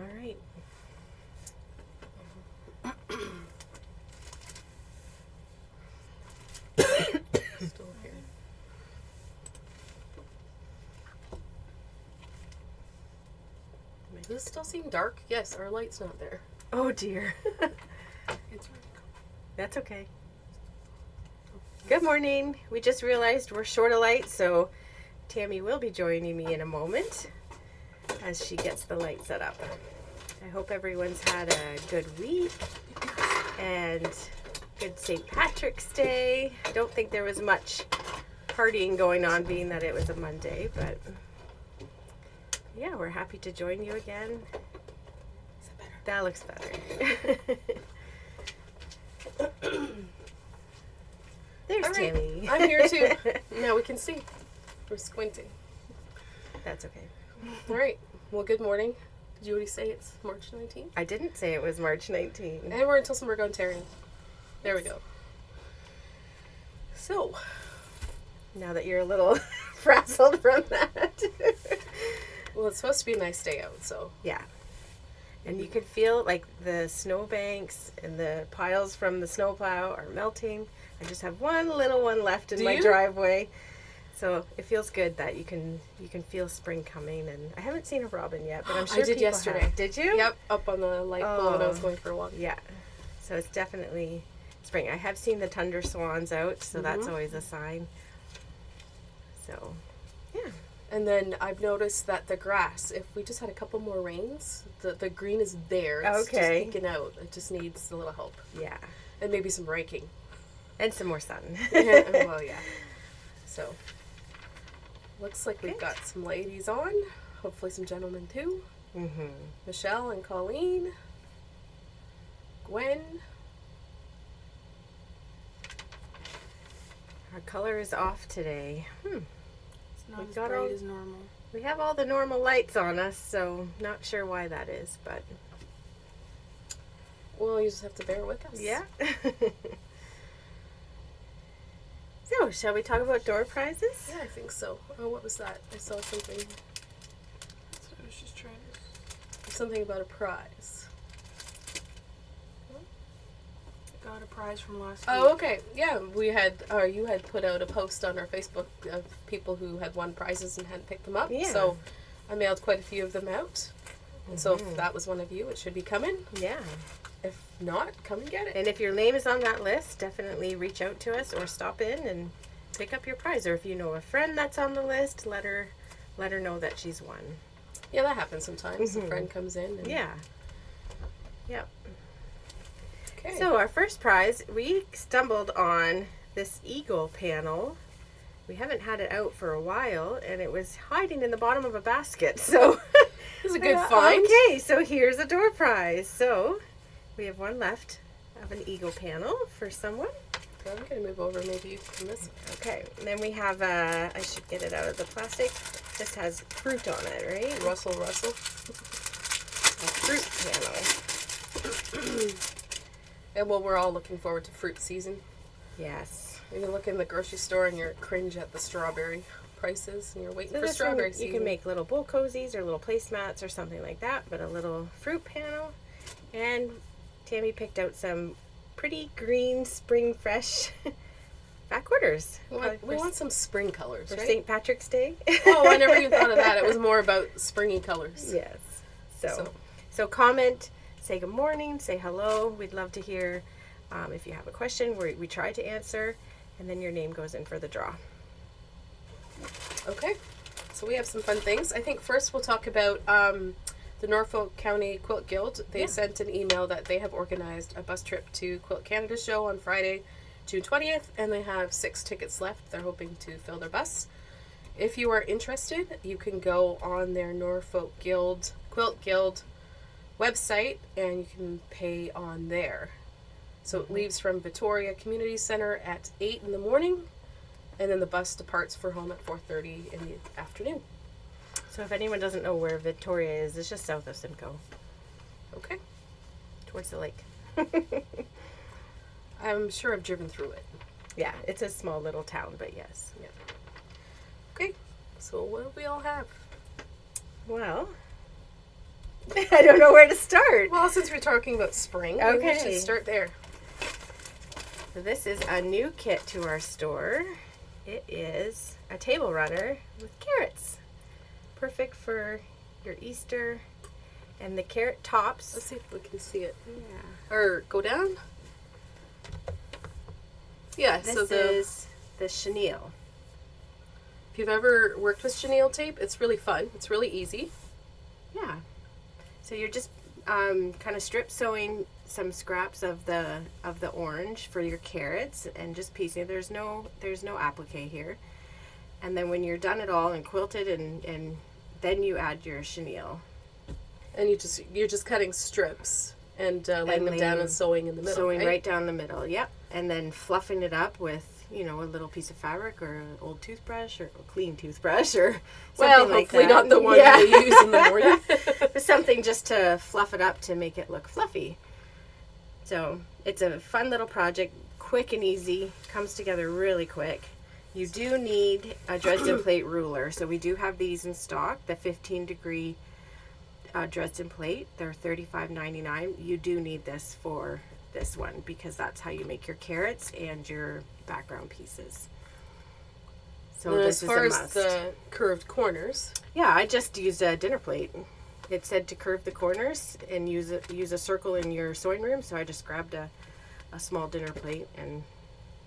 All right. Still here. Does this still seem dark? Yes, our light's not there. Oh dear. It's already That's okay. Good morning. We just realized we're short of light, so Tammy will be joining me in a moment as she gets the light set up. I hope everyone's had a good week and good St. Patrick's Day. I don't think there was much partying going on being that it was a Monday, but yeah, we're happy to join you again. That looks better. There's All right. Tammy. I'm here too. Now we can see. We're squinting. That's okay. All right. Well, good morning. Did you already say it's March 19th? I didn't say it was March 19th. And we're in Tillsonburg, Ontario. There we go. So, Now that you're a little frazzled from that. well, it's supposed to be a nice day out, so. Yeah. And you could feel like the snowbanks and the piles from the snowplow are melting. I just have one little one left in Do my you? driveway. So it feels good that you can feel spring coming, and I haven't seen a robin yet, but I'm sure I did people yesterday. have. Did you? Yep, up on the light pole when I was Oh. going for a walk. Yeah. So it's definitely spring. I have seen the tundra swans out, so that's always a sign. So, yeah. And then I've noticed that the grass, if we just had a couple more rains, the green is there. It's Okay. just peeking out. It just needs a little help. Yeah. And maybe some raking. And some more sun. Well, yeah. So, looks like we've Good. got some ladies on. Hopefully some gentlemen too. Mm-hmm. Michelle and Colleen. Gwen. Our color is off today. It's not We as got bright all- as normal. We have all the normal lights on us, so not sure why that is, but Well, you just have to bear with us. yeah. So, shall we talk about door prizes? Yeah, I think so. Oh, what was that? I saw something. That's what I was just trying to. Something about a prize. Got a prize from last Oh, week. okay. Yeah, we had, or you had put out a post on our Facebook of people who had won prizes and hadn't picked them up. Yeah. So I mailed quite a few of them out. And so Mhm. if that was one of you, it should be coming. Yeah. If not, come and get it. And if your name is on that list, definitely reach out to us or stop in and pick up your prize. Or if you know a friend that's on the list, let her know that she's won. Yeah, that happens sometimes. A Mhm. friend comes in. And, Yeah. Yep. Okay. So our first prize, we stumbled on this eagle panel. We haven't had it out for a while, and it was hiding in the bottom of a basket. So this is a good find. Okay, so here's a door prize. So we have one left of an eagle panel for someone. I'm going to move over. Maybe you can this. Okay, and then we have I should get it out of the plastic. This has fruit on it, right? Russell. A fruit panel. And well, we're all looking forward to fruit season. Yes. You can look in the grocery store and you're cringe at the strawberry prices and you're waiting So for this strawberry one, season. you can make little bowl cozies or little placemats or something like that, but a little fruit panel. And Tammy picked out some pretty green, spring fresh backwarders We want some spring colors, for right? St. Patrick's Day. Oh, I never even thought of that. It was more about springy colors. Yes. So comment, say good morning, say hello. We'd love to hear if you have a question. We try to answer, and then your name goes in for the draw. Okay. So we have some fun things. I think first we'll talk about the Norfolk County Quilt Guild. They Yeah. sent an email that they have organized a bus trip to Quilt Canada show on Friday, June 20th, and they have 6 tickets left. They're hoping to fill their bus. If you are interested, you can go on their Norfolk Quilt Guild website and you can pay on there. So it leaves from Victoria Community Center at 8 in the morning, and then the bus departs for home at 4:30 in the afternoon. So if anyone doesn't know where Victoria is, it's just south of Simcoe, Okay. towards the lake. I'm sure I've driven through it. Yeah, it's a small little town, but yes. Yeah. Okay. So what do we all have? Well, I don't know where to start. Well, since we're talking about spring, maybe we Okay. should start there. So this is a new kit to our store. It is a table runner with carrots. Perfect for your Easter. And the carrot tops. Let's see if we can see it. Yeah. Or go down. Yeah, This so is the chenille. if you've ever worked with chenille tape, it's really fun. It's really easy. Yeah. So you're just kind of strip sewing some scraps of the orange for your carrots and just piecing. There's no applique here. And then when you're done it all and quilted and then you add your chenille. And you're just cutting strips and laying them down laying- and sewing in the middle. Sewing right down the middle, yep. And then fluffing it up with, a little piece of fabric or an old toothbrush or a clean toothbrush or something Well, like hopefully that. not the one Yeah. you use in the morning. Something just to fluff it up to make it look fluffy. So it's a fun little project, quick and easy, comes together really quick. You do need a Dresden plate ruler. So we do have these in stock, the 15-degree Dresden plate. They're $35.99. You do need this for this one because that's how you make your carrots and your background pieces. So And this as far is a as must. the curved corners, Yeah, I just used a dinner plate. It said to curve the corners and use a circle in your sewing room, so I just grabbed a small dinner plate and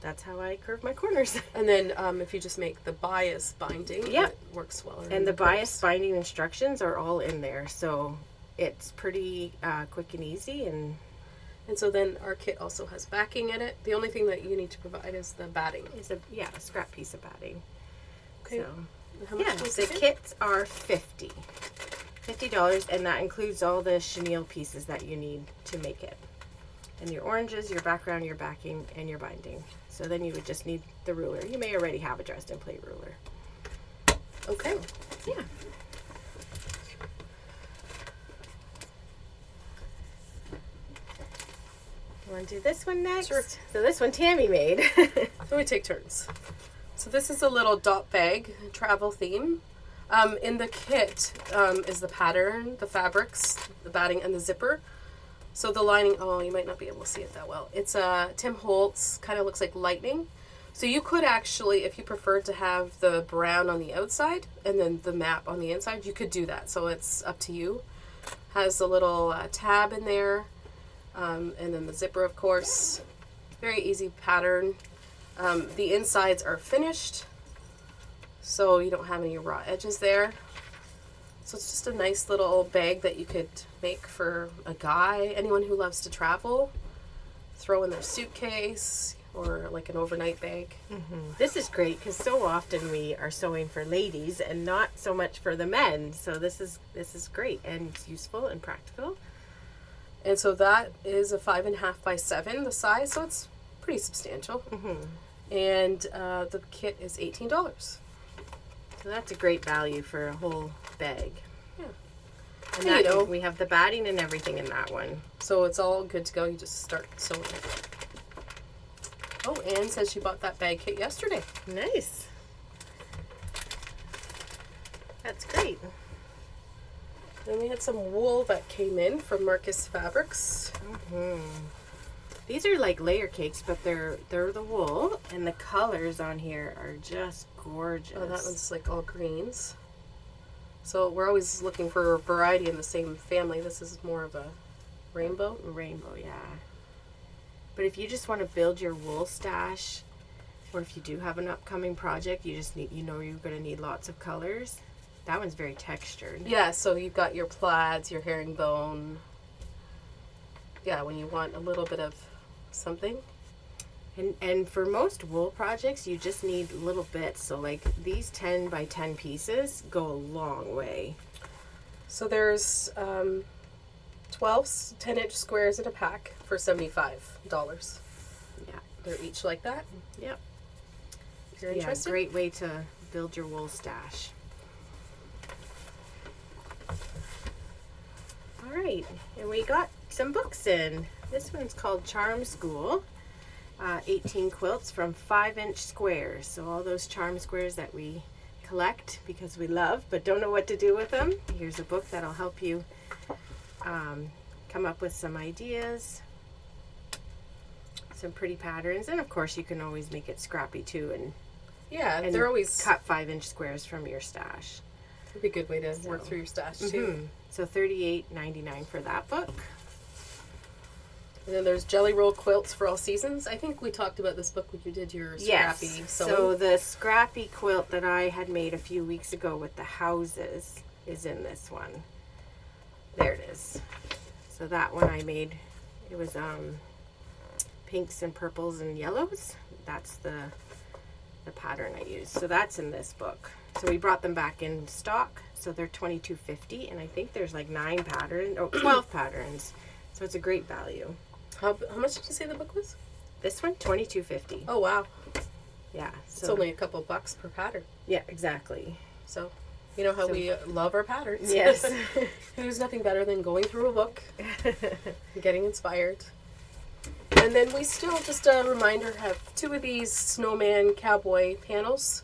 that's how I curve my corners. and then if you just make the bias binding, Yep. it works well. And the bias binding instructions are all in there, so it's pretty quick and easy. And so then our kit also has backing in it. The only thing that you need to provide is the batting. it's a scrap piece of batting. Okay. So And how much yeah, was the it? kits are $50, and that includes all the chenille pieces that you need to make it. And your oranges, your background, your backing, and your binding. So then you would just need the ruler. You may already have a Dresden plate ruler. Okay. Yeah. You want to do this one next? Sure. So this one Tammy made. So we take turns. So this is a little dot bag travel theme. In the kit is the pattern, the fabrics, the batting, and the zipper. So the lining, oh, you might not be able to see it that well. It's Tim Holtz, kind of looks like lightning. So you could actually, if you preferred to have the brown on the outside and then the map on the inside, you could do that. So it's up to you. Has a little tab in there, and then the zipper, of course. Very easy pattern. The insides are finished, so you don't have any raw edges there. So it's just a nice little bag that you could make for a guy, anyone who loves to travel, throw in their suitcase or like an overnight bag. This is great because so often we are sewing for ladies and not so much for the men. So this is great and useful and practical. And so that is a 5.5 by 7, the size, so it's pretty substantial. And the kit is $18. So that's a great value for a whole bag. Yeah. And And, that, we have the batting and everything in that one. So it's all good to go. You just start sewing it. Oh, Anne says she bought that bag kit yesterday. Nice. That's great. Then we had some wool that came in from Marcus Fabrics. These are like layer cakes, but they're the wool, and the colors on here are just gorgeous. Oh, that one's like all greens. So we're always looking for variety in the same family. This is more of a rainbow. Rainbow, yeah. But if you just want to build your wool stash, or if you do have an upcoming project, you just need, you're going to need lots of colors. That one's very textured. Yeah, so you've got your plaids, your herringbone. Yeah, when you want a little bit of something. And for most wool projects, you just need little bits. So like these 10 by 10 pieces go a long way. So there's 12 10-inch squares in a pack for $75. Yeah. They're each like that. Yep. If you're Yeah, interested. great way to build your wool stash. All right, and we got some books in. This one's called Charm School. 18 quilts from 5-inch squares. So all those charm squares that we collect because we love but don't know what to do with them. Here's a book that'll help you come up with some ideas, some pretty patterns, and of course you can always make it scrappy too, and Yeah, they're always cut 5-inch squares from your stash. would be a good way to work through your stash too. So $38.99 for that book. And then there's Jelly Roll Quilts for All Seasons. I think we talked about this book when you did your scrappy sewing. So the scrappy quilt that I had made a few weeks ago with the houses is in this one. There it is. So that one I made, it was pinks and purples and yellows. That's the pattern I used. So that's in this book. So we brought them back in stock. So they're $22.50, and I think there's like 12 patterns. So it's a great value. How much did you say the book was? This one, $22.50. Oh wow, Yeah. it's only a couple bucks per pattern. Yeah, exactly. So, you know how we love our patterns. Yes. There's nothing better than going through a book, and getting inspired. And then we still, just a reminder, have 2 of these snowman cowboy panels.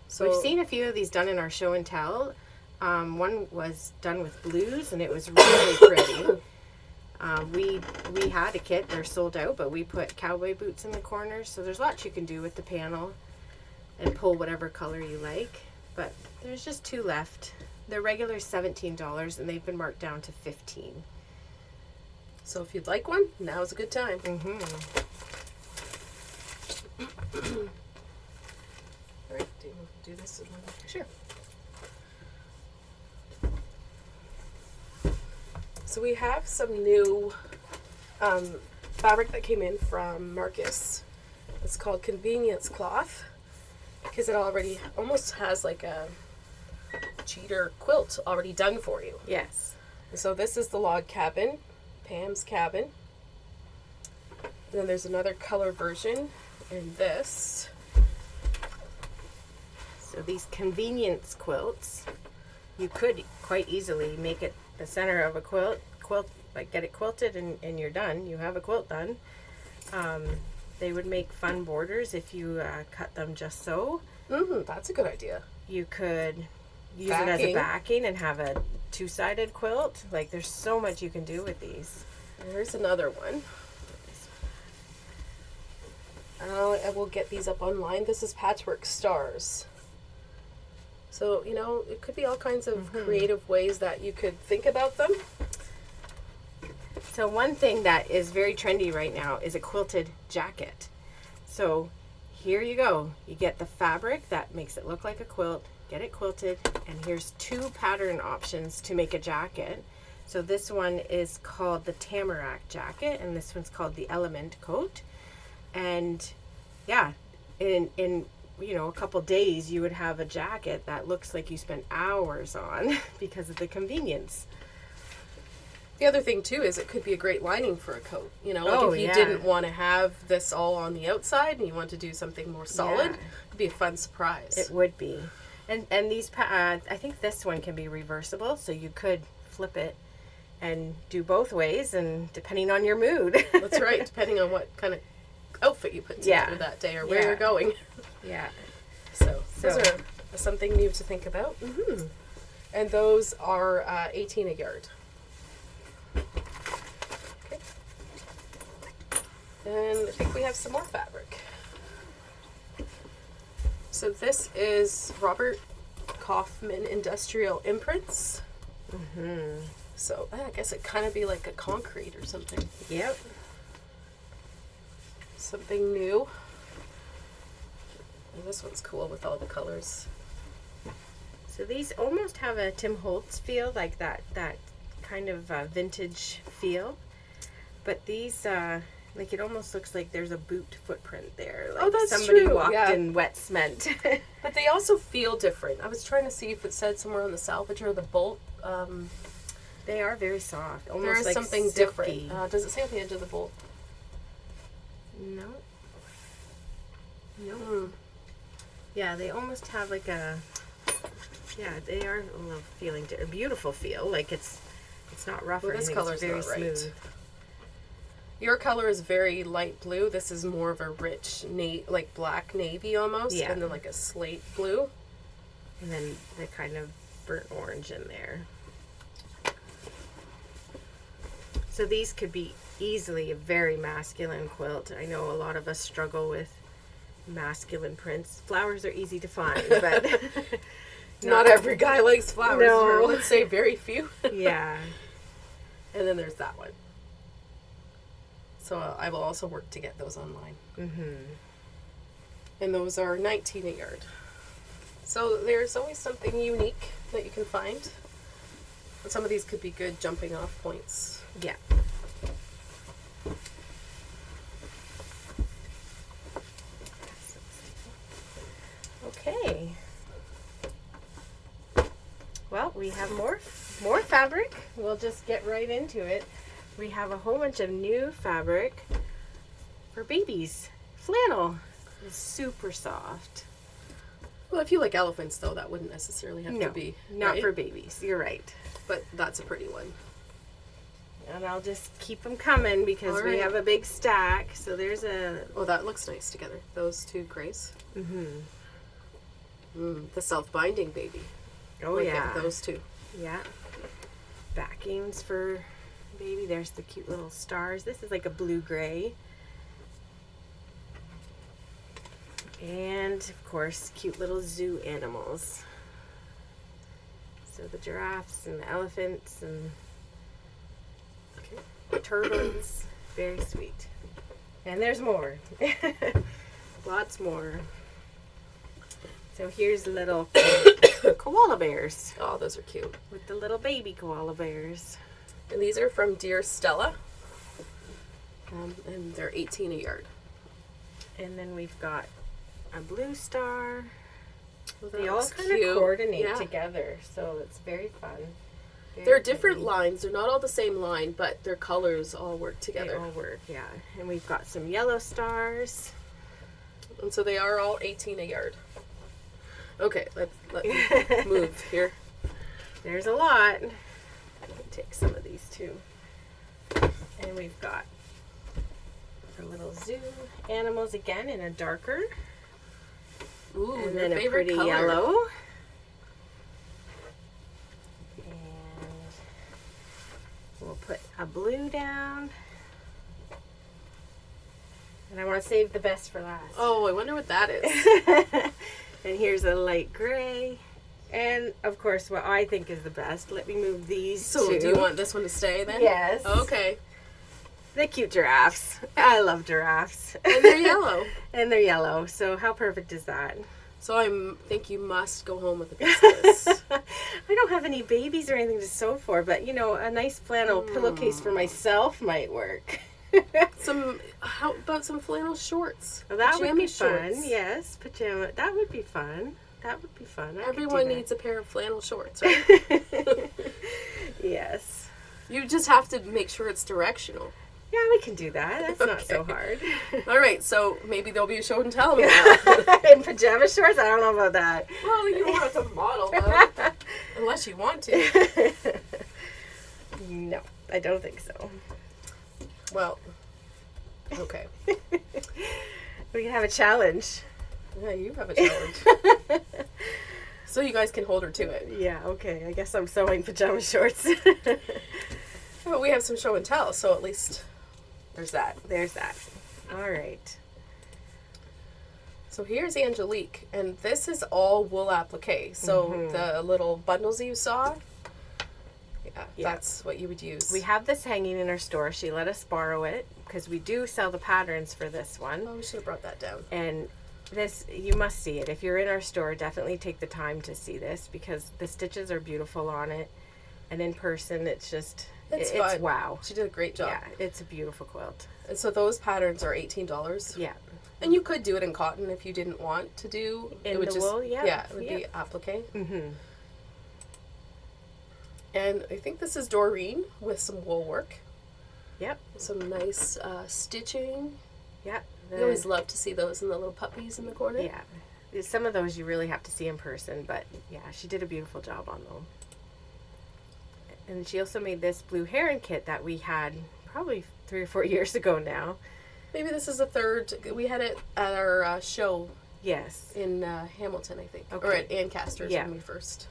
So we've seen a few of these done in our show and tell. One was done with blues, and it was really pretty. We had a kit, they're sold out, but we put cowboy boots in the corners. So there's lots you can do with the panel and pull whatever color you like. But there's just 2 left. They're regular $17, and they've been marked down to $15. So if you'd like one, now's a good time. All right, do this. Sure. So we have some new fabric that came in from Marcus. It's called Convenience Cloth, because it already almost has like a cheater quilt already done for you. Yes. And so this is the log cabin, Pam's cabin. And then there's another color version in this. So these convenience quilts, you could quite easily make it the center of a quilt, like get it quilted and you're done. You have a quilt done. They would make fun borders if you cut them just so. That's a good idea. You could use it as a backing and have a 2-sided quilt. Like, there's so much you can do with these. There's another one. I will get these up online. This is Patchwork Stars. So, you know, it could be all kinds of creative ways that you could think about them. So one thing that is very trendy right now is a quilted jacket. So here you go. You get the fabric that makes it look like a quilt, get it quilted, and here's 2 pattern options to make a jacket. So this one is called the Tamarack jacket, and this one's called the Element coat. And yeah, in you know, a couple days you would have a jacket that looks like you spent hours on because of the convenience. The other thing too is it could be a great lining for a coat. You know, like if you didn't want to have this all on the outside and you want to do something more solid, it'd be a fun surprise. It would be. And these, I think this one can be reversible, so you could flip it and do both ways, and depending on your mood. That's right, depending on what kind of outfit you put together that day or where you're going. Yeah. So those are something new to think about. And those are 18 a yard. Okay. And I think we have some more fabric. So this is Robert Kaufman Industrial Imprints. So I guess it kind of be like a concrete or something. Yep. Something new. And this one's cool with all the colors. So these almost have a Tim Holtz feel, like that kind of vintage feel. But these, like, it almost looks like there's a boot footprint there. Like that's somebody true. walked in wet cement. But they also feel different. I was trying to see if it said somewhere on the salvage or the bolt. They are very soft. Almost There is like something silky. different. Does it say on the edge of the bolt? No. No. Yeah, they almost have like a. Yeah, they are a little feeling, a beautiful feel. Like it's not rough or This anything. color's It's very not right. smooth. Your color is very light blue. This is more of a rich, like black navy almost, Yeah. and then like a slate blue. And then the kind of burnt orange in there. So these could be easily a very masculine quilt. I know a lot of us struggle with masculine prints. Flowers are easy to find, but Not every guy likes flowers. No. Or let's say very few. Yeah. And then there's that one. So I will also work to get those online. Mm-hmm. And those are 19 a yard. So there's always something unique that you can find. And some of these could be good jumping off points. Yeah. Okay. Well, we have more fabric. We'll just get right into it. We have a whole bunch of new fabric for babies. Flannel is super soft. Well, if you like elephants, though, that wouldn't necessarily have No, to be. not right? for babies. You're right. But that's a pretty one. And I'll just keep them coming because All we right. have a big stack. So there's a... Oh, that looks nice together. Those two grays. Mm-hmm. The self-binding baby. Oh, Like yeah. those two. Yeah. Backings for baby. There's the cute little stars. This is like a blue-gray. And, of course, cute little zoo animals. So the giraffes and the elephants and the turtles. Very sweet. And there's more. Lots more. So here's little koala bears Oh, those are cute. with the little baby koala bears. And these are from Dear Stella. And they're 18 a yard. And then we've got a blue star. Well, that They all looks kind of cute. coordinate Yeah. together, so it's very fun. Very They're different pretty. lines. They're not all the same line, but their colors all work They together. all work, yeah. And we've got some yellow stars. And so they are all 18 a yard. Okay, let me move here. There's a lot. I can take some of these too. And we've got our little zoo animals again in a darker. Ooh, And your then a favorite pretty color. yellow. And we'll put a blue down. And I want to save the best for last. Oh, I wonder what that is. And here's a light gray. And of course, what I think is the best. Let me move these So two. do you want this one to stay then? Yes. Okay. The cute giraffes. I love giraffes. And they're yellow. And they're yellow. So how perfect is that? So I think you must go home with a piece of this. I don't have any babies or anything to sew for, but you know, a nice flannel pillowcase for myself might work. How about some flannel shorts? Well, that would Pajama be fun. shorts. Yes, pajama. That would be fun. That would be fun. I could do Everyone that. needs a pair of flannel shorts, right? Yes. You just have to make sure it's directional. Yeah, we can do that. That's not so Okay. hard. All right, so maybe there'll be a show and tell now. In pajama shorts? I don't know about that. Well, you don't have to model them unless you want to. No, I don't think so. Well, okay. We can have a challenge. Yeah, you have a challenge. So you guys can hold her to it. Yeah, okay. I guess I'm sewing pajama shorts. Well, we have some show and tell, so at least there's that. There's that. All right. So here's Angelique, and this is all wool applique. So the little bundles you saw, yeah, that's what you would use. We have this hanging in our store. She let us borrow it because we do sell the patterns for this one. Oh, we should have brought that down. And this, you must see it. If you're in our store, definitely take the time to see this because the stitches are beautiful on it. And in person, it's just, It's it's fun. wow. She did a great job. Yeah, it's a beautiful quilt. And so those patterns are $18. Yeah. And you could do it in cotton if you didn't want to do In it would the just, wool, yeah. Yeah, it would be Yeah. applique. Mm-hmm. And I think this is Doreen with some wool work. Yep. Some nice stitching. Yeah. I always love to see those in the little puppies in the corner. Yeah. Some of those you really have to see in person, but yeah, she did a beautiful job on them. And she also made this blue heron kit that we had probably 3 or 4 years ago now. Maybe this is the third. We had it at our show Yes. in Hamilton, I think. Or Okay. at Ancaster's Yeah. when we first.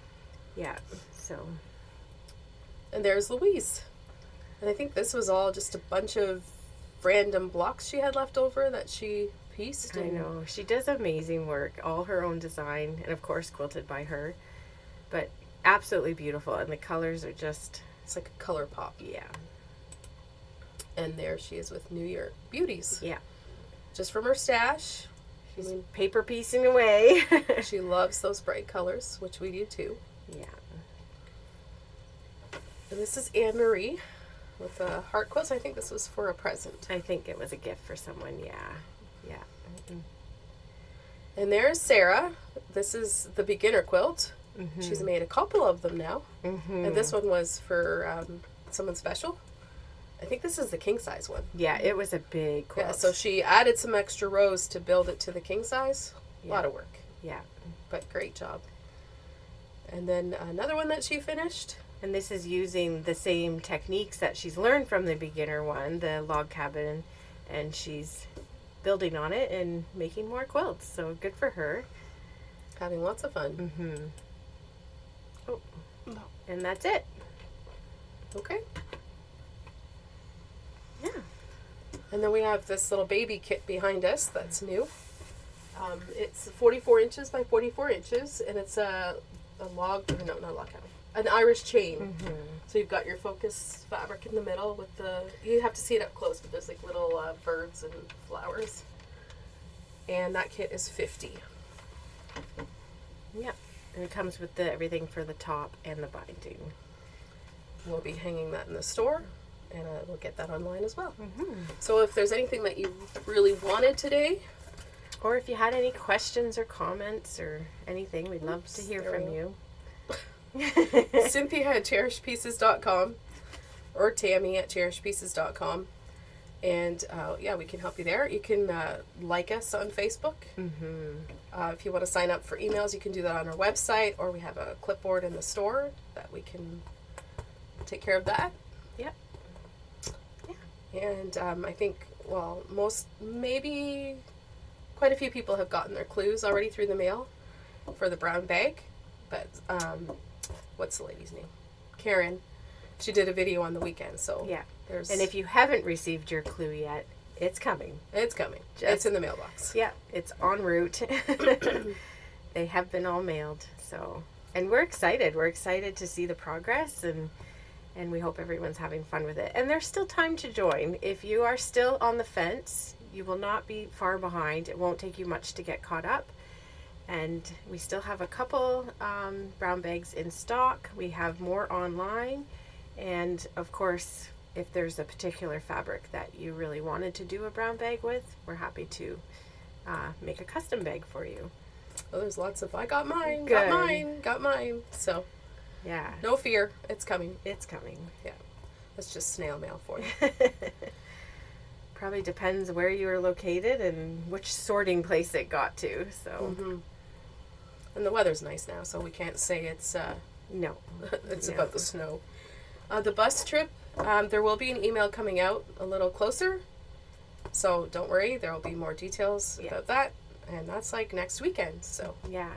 Yeah. So And there's Louise. And I think this was all just a bunch of random blocks she had left over that she pieced. I know. She does amazing work. All her own design, and of course quilted by her. But absolutely beautiful, and the colors are just... It's like a color pop. Yeah. And there she is with New Year Beauties. Yeah. Just from her stash. She's paper piecing away. She loves those bright colors, which we do too. Yeah. And this is Anne Marie with a heart quilt. I think this was for a present. I think it was a gift for someone, yeah. Yeah. And there's Sarah. This is the beginner quilt. Mm-hmm. She's made a couple of them now. Mm-hmm. And this one was for someone special. I think this is the king size one. Yeah, it was a big quilt. Yeah, so she added some extra rows to build it to the king size. A lot of work, Yeah. but great job. And then another one that she finished. And this is using the same techniques that she's learned from the beginner one, the log cabin, and she's building on it and making more quilts. So good for her. Having lots of fun. Mm-hmm. Oh, No. and that's it. Okay. Yeah. And then we have this little baby kit behind us that's new. It's 44 inches by 44 inches, and it's a log, no, not a log cabin, an Irish chain. Mm-hmm. So you've got your focus fabric in the middle with you have to see it up close, but there's like little birds and flowers. And that kit is $50. Yeah. And it comes with everything for the top and the binding. We'll be hanging that in the store, and we'll get that online as well. Mm-hmm. So if there's anything that you really wanted today, Or if you had any questions or comments or anything, we'd love to hear there from we you. Cynthia at cherishedpieces.com or Tammy at cherishedpieces.com. And yeah, we can help you there. You can like us on Facebook. Mm-hmm. If you want to sign up for emails, you can do that on our website, or we have a clipboard in the store that we can take care of that. Yep. And I think, well, maybe quite a few people have gotten their clues already through the mail for the brown bag. But what's the lady's name? Karen. She did a video on the weekend, so Yeah. there's... And if you haven't received your clue yet, it's coming. It's coming. Just- It's in the mailbox. Yeah, it's en route. They have been all mailed. So, and we're excited. We're excited to see the progress, and we hope everyone's having fun with it. And there's still time to join. If you are still on the fence, you will not be far behind. It won't take you much to get caught up. And we still have a couple brown bags in stock. We have more online. And of course, if there's a particular fabric that you really wanted to do a brown bag with, we're happy to make a custom bag for you. Oh, there's lots of, I got mine, Good. got mine. So, Yeah, no fear. It's coming. it's coming. That's just snail mail for you. Probably depends where you are located and which sorting place it got to. So, Mm-hmm. And the weather's nice now, so we can't say it's no. it's No. about the snow. The bus trip, there will be an email coming out a little closer. So don't worry, there will be more details Yeah. about that. And that's like next weekend. So Yeah.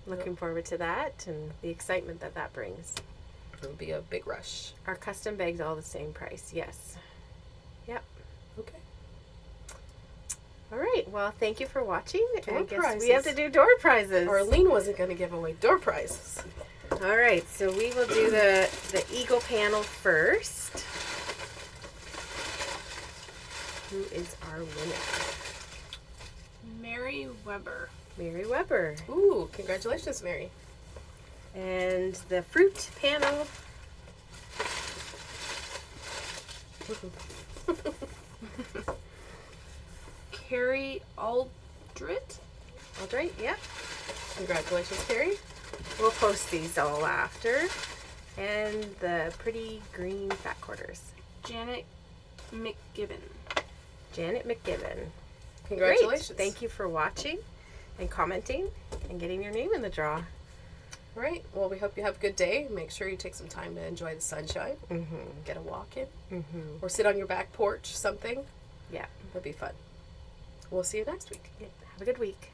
Looking forward to that and the excitement that that brings. it'll be a big rush. Our custom bags all the same price. Yes. Yep. Okay. All right. Well, thank you for watching. Door I guess prizes. we have to do door prizes. Arlene wasn't going to give away door prizes. All right. So we will do the eagle panel first. Who is our winner? Mary Weber. Mary Weber. Ooh, congratulations, Mary. And the fruit panel. Carrie Aldrit. All right. Yep. Congratulations, Carrie. We'll post these all after. And the pretty green fat quarters. Janet McGibbon. Janet McGibbon. Congratulations. Great. Thank you for watching and commenting and getting your name in the draw. All right. Well, we hope you have a good day. Make sure you take some time to enjoy the sunshine. Mm-hmm. Get a walk in. Mm-hmm. Or sit on your back porch, something. Yeah. That'd be fun. We'll see you next week. Have a good week.